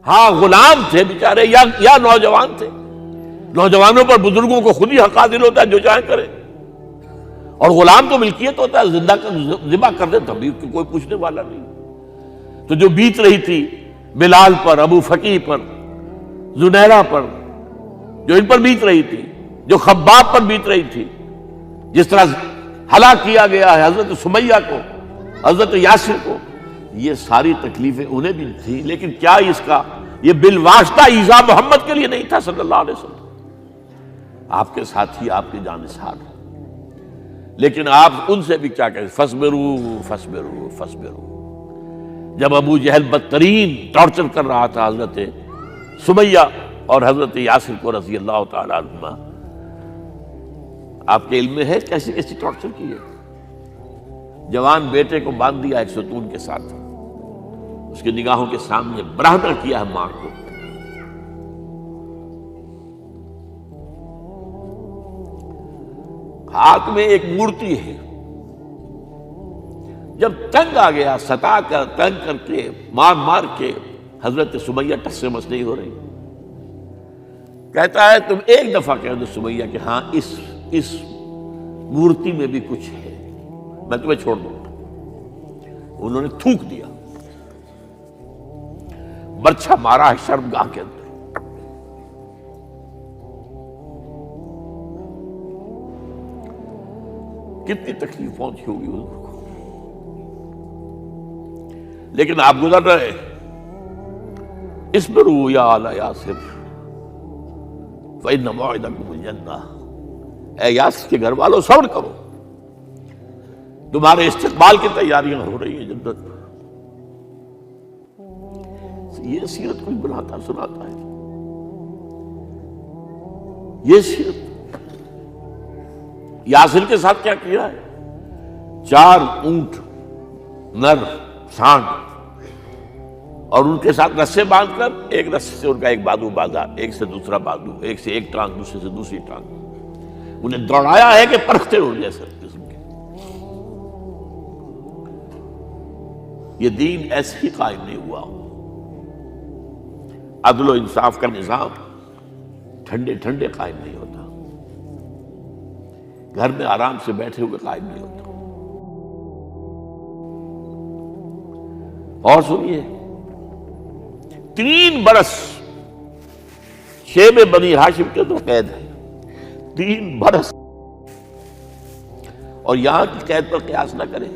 ہاں غلام تھے بیچارے یا نوجوان تھے. نوجوانوں پر بزرگوں کو خود ہی حق حاصل ہوتا ہے، جو چاہے کرے. اور غلام تو ملکیت ہوتا ہے، زندہ ذبح کر دے تبھی کوئی پوچھنے والا نہیں. تو جو بیت رہی تھی بلال پر، ابو فقیہ پر، زنیرہ پر، جو ان پر بیت رہی تھی، جو خباب پر بیت رہی تھی، جس طرح ہلاک کیا گیا ہے حضرت سمیہ کو، حضرت یاسر کو، یہ ساری تکلیفیں انہیں بھی تھی. لیکن کیا اس کا یہ بالواسطہ ایذا محمد کے لیے نہیں تھا صلی اللہ علیہ وسلم. آپ کے ساتھی، آپ کے جانثار. لیکن آپ ان سے بھی کیا کہیں، فصبروا فصبروا فصبروا. جب ابو جہل بدترین ٹارچر کر رہا تھا حضرت سمیہ اور حضرت یاسر کو رضی اللہ تعالی عنہما، آپ کے علم میں ہے کیسی کیسی ٹارچر کی ہے. جوان بیٹے کو باندھ دیا ایک ستون کے ساتھ، اس کی نگاہوں کے سامنے برہنہ کیا ہے ماں کو. ہاتھ میں ایک مورتی ہے. جب تنگ آ گیا، ستا کر تنگ کر کے مار مار کے حضرت سمیہ ٹس سے مس نہیں ہو رہی. کہتا ہے تم ایک دفعہ کہہ دو سمیہ کہ ہاں اس مورتی میں بھی کچھ ہے، میں تمہیں چھوڑ دوں گا. انہوں نے تھوک دیا، برچھا مارا ہے شرمگاہ کے اندر. کتنی تکلیف پہنچی ہوگی حضور کو. لیکن آپ گزر رہے. اصبروا یا آل یاسر فإن موعدکم الجنہ. اے یاسر کے گھر والوں صبر کرو، تمہارے استقبال کی تیاریاں ہو رہی ہیں جنت. یہ سیرت کوئی بناتا سناتا ہے، یہ سیرت. یاسر کے ساتھ کیا کیا ہے؟ 4 اونٹ نر سانڈ، اور ان کے ساتھ رسے باندھ کر ایک رسے سے ان کا ایک بازو باندھا، ایک سے دوسرا بازو، ایک سے ایک ٹانگ، دوسرے سے دوسری ٹانگ. انہیں دوڑایا ہے کہ پرکھتے ہو جیسے قسم کے. یہ دین ایسے ہی قائم نہیں ہوا. عدل و انصاف کا نظام ٹھنڈے ٹھنڈے قائم نہیں ہوتا، گھر میں آرام سے بیٹھے ہوئے قائم نہیں ہوتا. اور سنیے، 3 برس شیب بنی ہاشم کے اندر قید ہے. 3 برس. اور یہاں کی قید پر قیاس نہ کریں.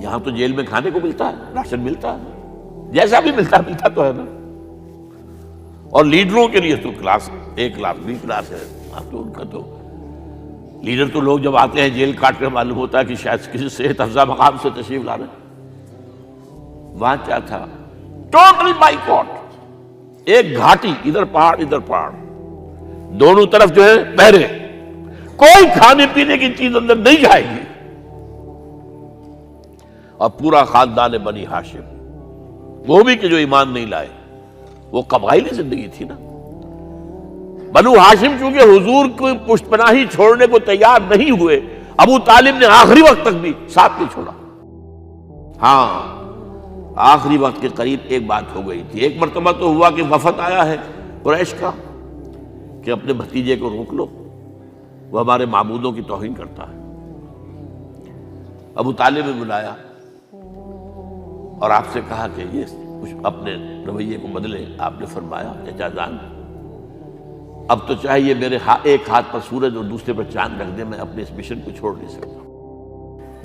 یہاں تو جیل میں کھانے کو ملتا ہے، راشن ملتا ہے، جیسا بھی ملتا تو ہے نا. اور لیڈروں کے لیے تو class A class B class ہے. اب تو ان کا تو لیڈر تو لوگ جب آتے ہیں جیل کاٹ کر معلوم ہوتا ہے کہ شاید کسی صحت افزا مقام سے تشریف لا رہے ہیں. وہاں کیا تھا؟ Total boycott. ایک گھاٹی، ادھر پہاڑ ادھر پہاڑ، دونوں طرف جو ہے پہرے. کوئی کھانے پینے کی چیز اندر نہیں جائے گی. اور پورا خاندان بنی ہاشم، وہ بھی کہ جو ایمان نہیں لائے، وہ قبائلی زندگی تھی نا. بنو ہاشم چونکہ حضور کو پشت پناہی چھوڑنے کو تیار نہیں ہوئے، ابو طالب نے آخری وقت تک بھی ساتھ نہیں چھوڑا. ہاں آخری وقت کے قریب ایک بات ہو گئی تھی. ایک مرتبہ تو ہوا کہ وفد آیا ہے قریش کا کہ اپنے بھتیجے کو روک لو، وہ ہمارے معبودوں کی توہین کرتا ہے. ابو طالب نے بلایا اور آپ سے کہا کہ یہ کچھ اپنے رویے کو بدلے. آپ نے فرمایا چچا جان، اب تو چاہے یہ میرے ایک ہاتھ پر سورج اور دوسرے پر چاند رکھ دے، میں اپنے اس مشن کو چھوڑ نہیں سکتا.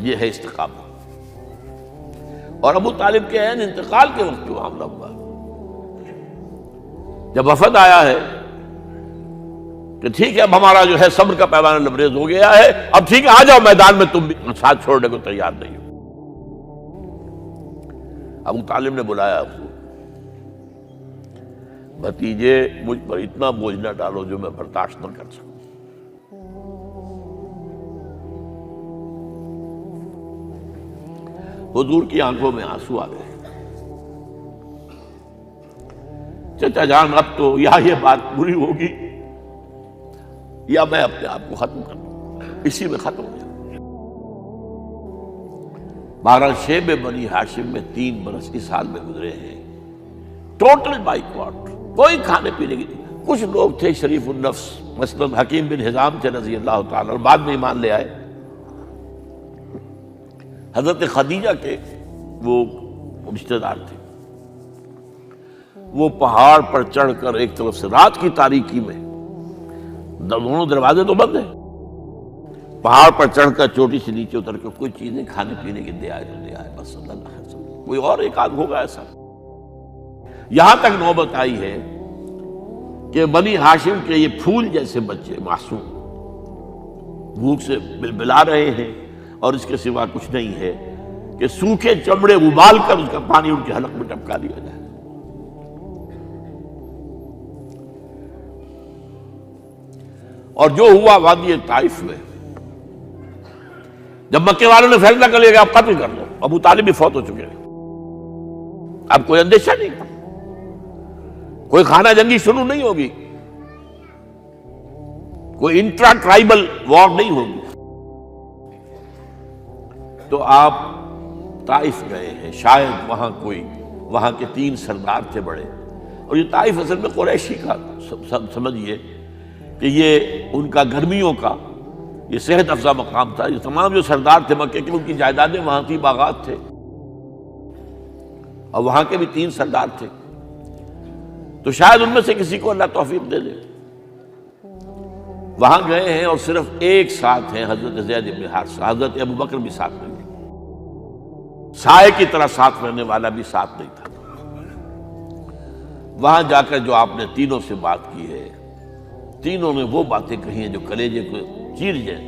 یہ ہے استقامت. اور ابو طالب کے عین انتقال کے وقت جو معاملہ ہوا، جب وفد آیا ہے کہ ٹھیک ہے اب ہمارا جو ہے صبر کا پیمانہ لبریز ہو گیا ہے، اب ٹھیک ہے آ جاؤ میدان میں، تم بھی ساتھ چھوڑنے کو تیار نہیں ہو. ابو طالب نے بلایا اس کو، بھتیجے مجھ پر اتنا بوجھ نہ ڈالو جو میں برداشت نہ کر سکوں. حضور کی آنکھوں میں آنسو آ گئے. چچا جان اب تو یا یہ بات بری ہوگی یا میں اپنے آپ کو ختم کر دوں، اسی میں ختم ہو جائے. بہرحال شیب بنی ہاشم میں 3 برس اس حال میں گزرے ہیں ٹوٹل بائیکاٹ، کوئی کھانے پینے کی نہیں۔ کچھ لوگ تھے شریف النفس، مثلا حکیم بن حزام تھے رضی اللہ تعالیٰ، اور بعد میں ایمان لے آئے۔ حضرت خدیجہ کے وہ رشتہ دار تھے، وہ پہاڑ پر چڑھ کر ایک طرف سے رات کی تاریکی میں، دونوں دروازے تو بند ہیں، پہاڑ پر چڑھ کر چوٹی سے نیچے اتر کر کوئی چیزیں کھانے پینے کے دے آئے تو دے آئے، بس اللہ علیہ وسلم۔ کوئی اور ایک آدھ ہوگا ایسا۔ یہاں تک نوبت آئی ہے کہ بنی ہاشم کے یہ پھول جیسے بچے معصوم بھوک سے بلبلا رہے ہیں، اور اس کے سوا کچھ نہیں ہے کہ سوکھے چمڑے ابال کر اس کا پانی ان کے حلق میں ٹپکا دیا جائے۔ اور جو ہوا وادی طائف میں، جب مکے والوں نے فیصلہ کر لیا کہ آپ قتل کر دو، ابو طالب بھی فوت ہو چکے ہیں، اب کوئی اندیشہ نہیں، کوئی خانہ جنگی شروع نہیں ہوگی، کوئی انٹرا ٹرائبل وار نہیں ہوگی، تو آپ طائف گئے ہیں۔ شاید وہاں کے 3 سردار تھے بڑے، اور یہ طائف اصل میں قریشی کا سمجھیے کہ یہ ان کا گرمیوں کا یہ صحت افزا مقام تھا۔ یہ تمام جو سردار تھے مکے کے، ان کی جائیدادیں وہاں تھی، باغات تھے، اور وہاں کے بھی 3 سردار تھے، تو شاید ان میں سے کسی کو اللہ توفیق دے دے۔ وہاں گئے ہیں اور صرف ایک ساتھ ہیں، حضرت زید بن حارثہ، حضرت ابو بکر بھی ساتھ نہیں، سائے کی طرح ساتھ رہنے والا بھی ساتھ نہیں تھا۔ وہاں جا کر جو آپ نے تینوں سے بات کی ہے، تینوں نے وہ باتیں کہی ہیں جو کلیجے کو چیر جائیں۔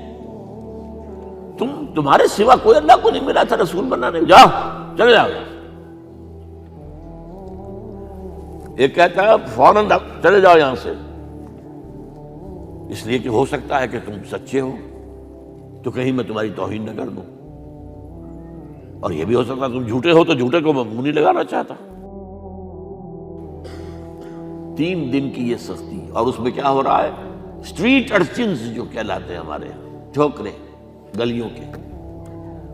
تمہارے سوا کوئی اللہ کو نہیں ملا تھا رسول بنانے، جاؤ چلے جاؤ۔ ایک کہتا ہے فوراً چلے جاؤ یہاں سے، اس لیے کہ ہو سکتا ہے کہ تم سچے ہو تو کہیں میں تمہاری توہین نہ کر دوں، اور یہ بھی ہو سکتا ہے تم جھوٹے ہو تو جھوٹے کو میں منہ نہیں لگانا چاہتا۔ 3 دن کی یہ سختی، اور اس میں کیا ہو رہا ہے، اسٹریٹ ارچنز جو کہلاتے ہیں ہمارے یہاں، ٹھوکرے گلیوں کے،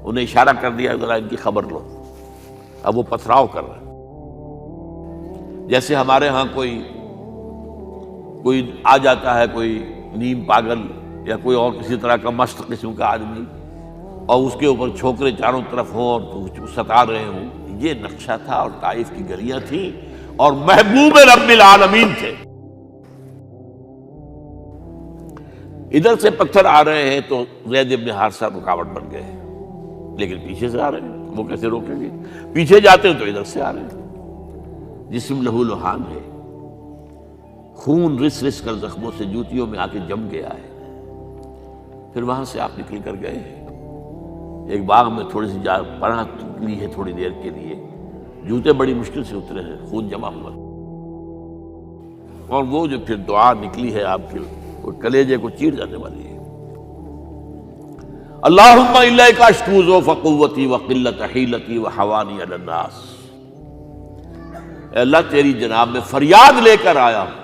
انہیں اشارہ کر دیا ذرا ان کی خبر لو، اب وہ پتھراؤ کر رہے ہیں۔ جیسے ہمارے ہاں کوئی آ جاتا ہے، کوئی نیم پاگل یا کوئی اور کسی طرح کا مست قسم کا آدمی، اور اس کے اوپر چھوکرے چاروں طرف ہوں اور ستا رہے ہوں، یہ نقشہ تھا، اور طائف کی گلیاں تھیں، اور محبوب رب العالمین تھے۔ ادھر سے پتھر آ رہے ہیں تو زید بن حارثہ رکاوٹ بن گئے، لیکن پیچھے سے آ رہے ہیں، وہ کیسے روکیں گے؟ پیچھے جاتے ہیں تو ادھر سے آ رہے ہیں۔ جسم لہو لہان ہے، خون رس رس کر زخموں سے جوتیوں میں آ کے جم گیا ہے۔ پھر وہاں سے آپ نکل کر گئے ہیں، ایک باغ میں تھوڑی سی پناہ لی ہے تھوڑی دیر کے لیے، جوتے بڑی مشکل سے اترے ہیں، خون جمع ہوا، اور وہ جو پھر دعا نکلی ہے آپ کی، وہ کلیجے کو چیر جانے والی ہے۔ اللہم الیک اشکو ضعف قوتی وقلت حیلتی وحوانی علی الناس، اے اللہ تیری جناب میں فریاد لے کر آیا ہوں،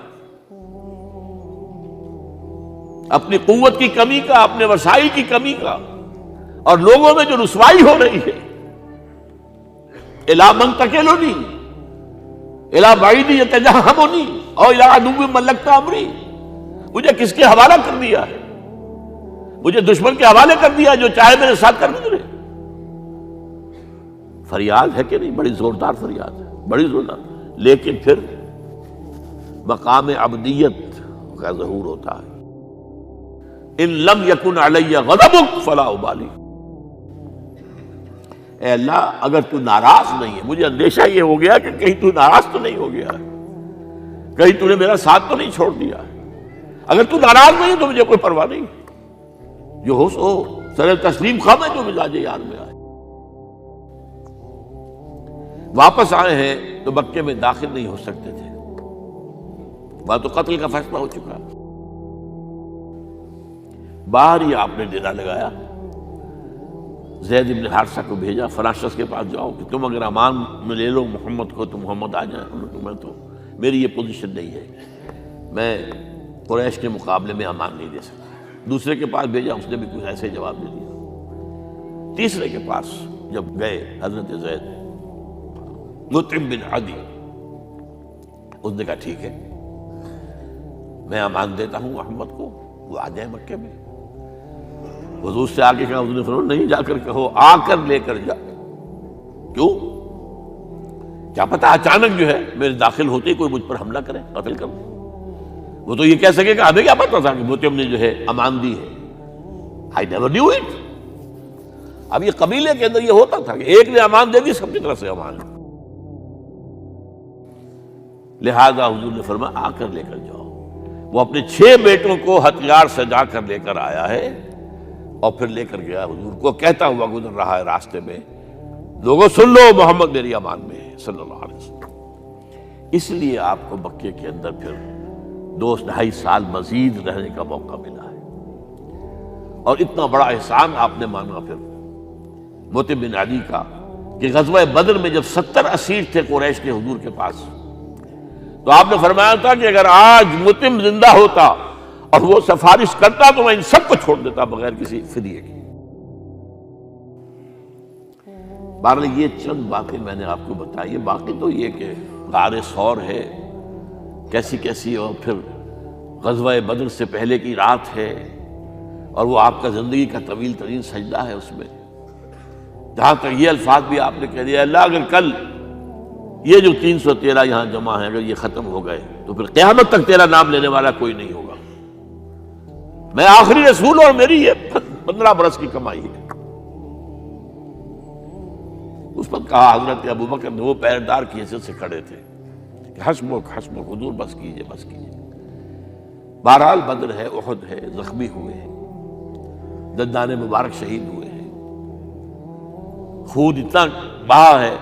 اپنی قوت کی کمی کا، اپنے وسائل کی کمی کا، اور لوگوں میں جو رسوائی ہو رہی ہے۔ الی من تکلنی الی بعید یتجہمنی او الی عدو ملکت امری، مجھے کس کے حوالہ کر دیا ہے؟ مجھے دشمن کے حوالے کر دیا جو چاہے میرے ساتھ کر گزرے۔ فریاد ہے کہ نہیں؟ بڑی زوردار فریاد ہے، بڑی زوردار، لیکن پھر مقام عبدیت کا ظہور ہوتا ہے۔ ان لم یکن علی غضبک فلا ابالی، اے اللہ اگر تو ناراض نہیں ہے، مجھے اندیشہ یہ ہو گیا کہ کہیں تو ناراض تو نہیں ہو گیا ہے، کہیں تو نے میرا ساتھ تو نہیں چھوڑ دیا ہے۔ اگر تو ناراض نہیں تو مجھے کوئی پرواہ نہیں، جو ہو سو سر تسلیم خم ہے جو مزاج یار میں آئے۔ واپس آئے ہیں تو مکے میں داخل نہیں ہو سکتے تھے، وہاں تو قتل کا فیصلہ ہو چکا۔ باہر ہی آپ نے ڈیرا لگایا، زید بن حارثہ کو بھیجا، فلاں شخص کے پاس جاؤ کہ تم اگر امان میں لے لو محمد کو تو محمد آ جائیں، میں تو میری یہ پوزیشن نہیں ہے، میں قریش کے مقابلے میں امان نہیں دے سکتا۔ دوسرے کے پاس بھیجا، اس نے بھی کچھ ایسے جواب دے دیا۔ تیسرے کے پاس جب گئے حضرت زید، مطعم بن عدی، اس نے کہا ٹھیک ہے، میں امان دیتا ہوں محمد کو، وہ آ جائے مکے میں۔ حضور سے آگے کہا، حضور نے فرمایا نہیں جا کر کہو، آ کر لے کر جا۔ کیوں؟ کیا پتہ اچانک جو ہے میرے داخل ہوتے ہی کوئی مجھ پر حملہ کرے، قتل کر دے۔ وہ تو یہ کہہ سکے کہ ہمیں کیا پتہ تھا کہ موتیم نے جو ہے امان دی ہے، I never knew it۔ اب یہ قبیلے کے اندر یہ ہوتا تھا کہ ایک نے امان دے دی، سب کی طرف سے امان۔ لہذا حضور نے فرمایا آ کر لے کر جاؤ۔ وہ اپنے 6 بیٹوں کو ہتھیار سجا کر لے کر آیا ہے اور پھر لے کر گیا حضور کو، کہتا ہوا گزر رہا ہے راستے میں، لوگوں سن لو محمد میری امان میں ہے صلی اللہ علیہ وسلم۔ اس لیے آپ کو مکے کے اندر پھر 2-2.5 سال مزید رہنے کا موقع ملا ہے، اور اتنا بڑا احسان آپ نے مانا پھر موتیم بن عدی کا کہ غزوہ بدر میں جب 70 اسیر تھے قریش کے حضور کے پاس، تو آپ نے فرمایا تھا کہ اگر آج موتیم زندہ ہوتا اور وہ سفارش کرتا تو میں ان سب کو چھوڑ دیتا بغیر کسی فدیے کے۔ بہرحال یہ چند باتیں میں نے آپ کو بتائی، باقی تو یہ کہ غار ثور ہے کیسی کیسی، اور پھر غزوہ بدر سے پہلے کی رات ہے، اور وہ آپ کا زندگی کا طویل ترین سجدہ ہے اس میں، جہاں تک یہ الفاظ بھی آپ نے کہہ دیا، اللہ اگر کل یہ جو 313 یہاں جمع ہیں اگر یہ ختم ہو گئے تو پھر قیامت تک تیرا نام لینے والا کوئی نہیں ہوگا، میں آخری رسول اور میری یہ 15 برس کی کمائی ہے۔ اس پر کہا حضرت ابوبکر نے، وہ پہرےدار کی حیثیت سے کھڑے تھے، کہ حسبک حسبک حضور بس کیجئے بس کیجئے۔ بہرحال بدر ہے، احد ہے، زخمی ہوئے ہیں، دندان مبارک شہید ہوئے ہیں، خون اتنا بہا ہے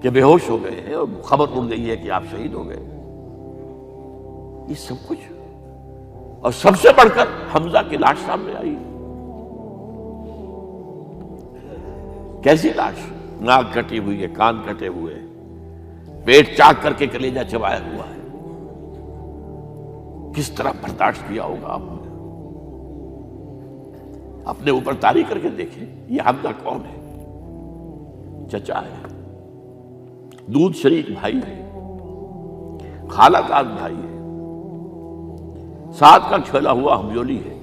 کہ بے ہوش ہو گئے ہیں، اور خبر اڑ گئی ہے کہ آپ شہید ہو گئے۔ یہ سب کچھ، اور سب سے بڑھ کر حمزہ کی لاش سامنے آئی۔ کیسی لاش؟ ناک کٹی ہوئی ہے، کان کٹے ہوئے ہیں، پیٹ چاک کر کے کلیجہ چبایا ہوا ہے۔ کس طرح برداشت کیا ہوگا آپ نے؟ اپنے اوپر تاری کر کے دیکھیں، یہ حمزہ کون ہے؟ چچا ہے، دودھ شریک بھائی ہے، خالہ زاد بھائی ہے، ساتھ کا کھیلا ہوا ہمجولی ہے،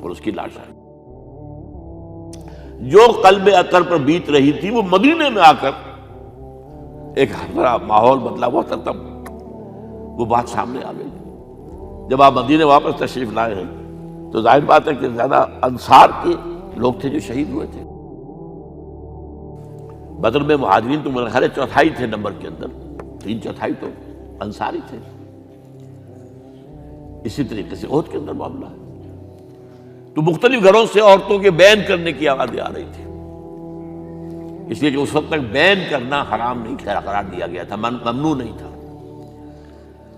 اور اس کی لاش ہے۔ جو قلب اطہر پر بیت رہی تھی وہ مدینے میں آ کر ایک بڑا ماحول بدلا ہوا تھا، تب وہ بات سامنے آ گئی۔ جب آپ مدینے واپس تشریف لائے ہیں تو ظاہر بات ہے کہ زیادہ انصار کے لوگ تھے جو شہید ہوئے تھے۔ بدر میں مہاجرین تو میرے خیال ہے 1/4 تھے نمبر کے اندر، 3/4 تو انصاری تھے۔ اسی طریقے سے احد کے اندر معاملہ ہے، تو مختلف گھروں سے عورتوں کے بین کرنے کی آوازیں آ رہی تھی، اس لیے کہ اس وقت تک بین کرنا حرام نہیں قرار دیا گیا تھا، ممنوع نہیں تھا۔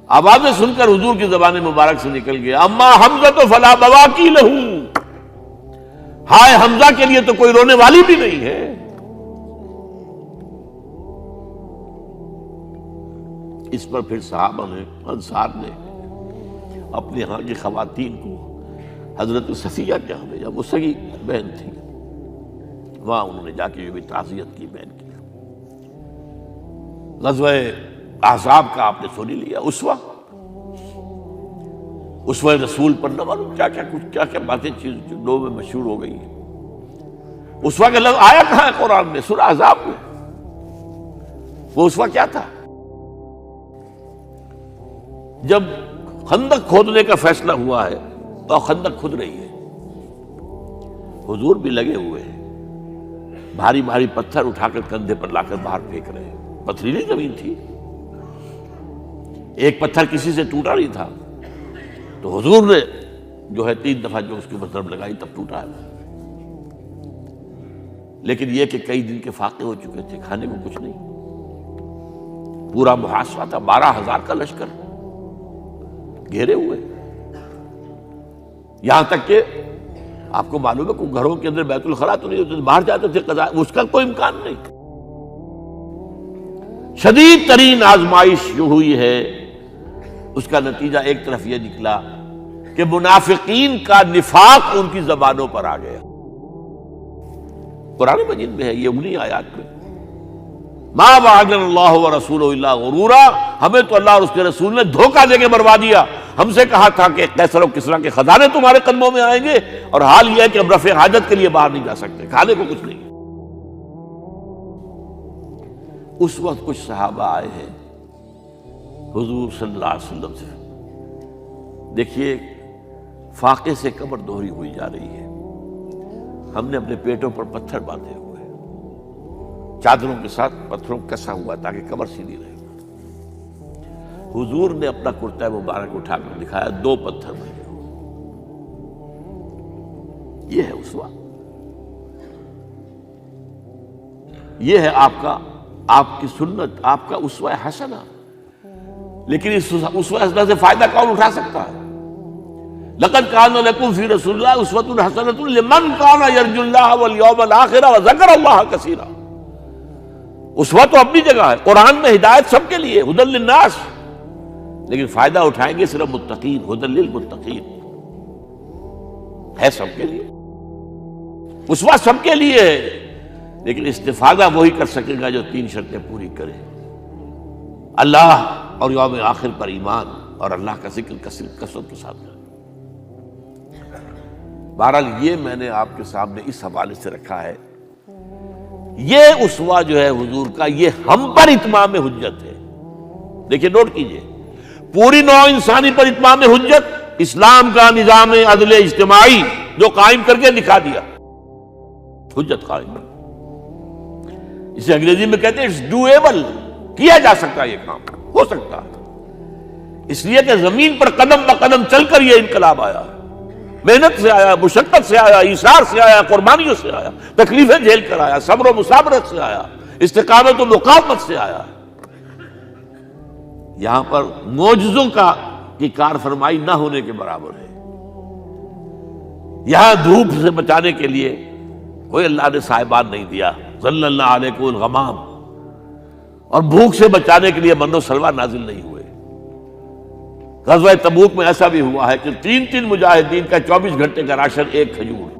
آوازیں سن کر حضور کی زبان مبارک سے نکل گیا، اما حمزہ تو فلا بواکی لہو، ہائے حمزہ کے لیے تو کوئی رونے والی بھی نہیں ہے۔ اس پر پھر صحابہ نے، انصار نے اپنے ہاں کی خواتین کو حضرت صفیہ کے ہاں بھیجا، وہ سگی بہن تھی، وہاں انہوں نے جا کے یہ بھی تعزیت کی بہن کی۔ غزوہ احزاب کا آپ نے سن لیا، اسوہ رسول پر نہ معلوم کیا کیا باتیں چیز لوگوں میں مشہور ہو گئی ہیں۔ اسوہ کا لفظ آیا کہاں ہے قرآن میں؟ سورہ احزاب میں۔ وہ اسوہ کیا تھا؟ جب خندق کھودنے کا فیصلہ ہوا ہے تو خندق کھود رہی ہے، حضور بھی لگے ہوئے ہیں، بھاری بھاری پتھر اٹھا کر کندھے پر لا کر باہر پھینک رہے ہیں، پتھریلی زمین تھی، ایک پتھر کسی سے ٹوٹا نہیں تھا، تو حضور نے جو ہے 3 دفعہ جو اس کے اوپر ضرب لگائی تب ٹوٹا ہے۔ لیکن یہ کہ کئی دن کے فاقے ہو چکے تھے، کھانے کو کچھ نہیں، پورا محاصرہ تھا، 12,000 کا لشکر گھیرے ہوئے، یہاں تک کہ آپ کو معلوم ہے کہ گھروں کے اندر بیت الخلاء تو نہیں ہوتے، باہر جاتے تھے قضاء، اس کا کوئی امکان نہیں۔ شدید ترین آزمائش جو ہوئی ہے اس کا نتیجہ ایک طرف یہ نکلا کہ منافقین کا نفاق ان کی زبانوں پر آ گیا۔ قرآن مجید میں ہے یہ انہی آیات میں، ما وعدنا اللہ ورسولہ الا غرورا، ہمیں تو اللہ اور اس کے رسول نے دھوکہ دے کے مروا دیا۔ ہم سے کہا تھا کہ قیصر و کسریٰ کے خزانے تمہارے قدموں میں آئیں گے، اور حال یہ ہے کہ اب رفع حاجت کے لیے باہر نہیں جا سکتے، کھانے کو کچھ نہیں۔ اس وقت کچھ صحابہ آئے ہیں حضور صلی اللہ علیہ وسلم سے، دیکھیے فاقے سے کمر دوہری ہوئی جا رہی ہے، ہم نے اپنے پیٹوں پر پتھر باندھے ہوئے، چادروں کے ساتھ پتھروں کسا ہوا تاکہ کمر سیدھی رہے۔ حضور نے اپنا کرتا مبارک اٹھا کر دکھایا، 2 پتھر بنے۔ یہ ہے اسوہ، یہ ہے آپ کی سنت، آپ کا اسوہ حسنہ۔ لیکن اس اسوہ حسنہ سے فائدہ کون اٹھا سکتا ہے؟ لقد کان لکم فی رسول اللہ اسوۃ حسنۃ لمن کان یرجو اللہ والیوم الآخر وذکر اللہ کثیرا۔ اسوہ تو اپنی جگہ ہے، قرآن میں ہدایت سب کے لیے، ھدی للناس، لیکن فائدہ اٹھائیں گے صرف متقین، ھدی للمتقین ہے سب کے لیے، اسوہ سب کے لیے ہے، لیکن استفادہ وہی کر سکے گا جو 3 شرطیں پوری کرے: اللہ اور یوم آخر پر ایمان، اور اللہ کا ذکر کثرت کے ساتھ کرے۔ بہرحال یہ میں نے آپ کے سامنے اس حوالے سے رکھا ہے، یہ اسوہ جو ہے حضور کا، یہ ہم پر اتمام حجت ہے۔ دیکھیے نوٹ کیجئے، پوری نوع انسانی پر اتمام حجت، اسلام کا نظام عدل اجتماعی جو قائم کر کے دکھا دیا، حجت قائم۔ اسے انگریزی میں کہتے ہیں اٹس ڈویبل، کیا جا سکتا ہے، یہ کام ہو سکتا ہے، اس لیے کہ زمین پر قدم بقدم چل کر یہ انقلاب آیا، محنت سے آیا، مشقت سے آیا، ایثار سے آیا، قربانیوں سے آیا، تکلیفیں جھیل کر آیا، صبر و مصابرت سے آیا، استقامت و مقاومت سے آیا۔ یہاں پر معجزوں کی کار فرمائی نہ ہونے کے برابر ہے۔ یہاں دھوپ سے بچانے کے لیے کوئی اللہ نے صاحبان نہیں دیا، ظل اللہ علیکم الغمام، اور بھوک سے بچانے کے لیے من و سلوہ نازل نہیں ہوئے۔ غزوہ تبوک میں ایسا بھی ہوا ہے کہ 3 مجاہدین کا 24 گھنٹے کا راشن ایک کھجور،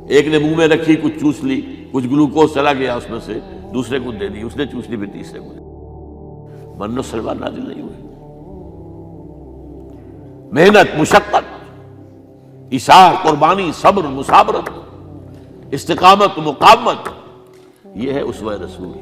ایک نے منہ میں رکھی، کچھ چوس لی، کچھ گلوکوز چلا گیا اس میں سے، دوسرے کو دے دی، اس نے چوس لی، پھر تیسرے کو دے دی۔ من و سلوہ نازل نہیں ہوئے۔ محنت، مشقت، ایثار، قربانی، صبر، مصابرت، استقامت، مقاومت، یہ ہے اسوہ رسول۔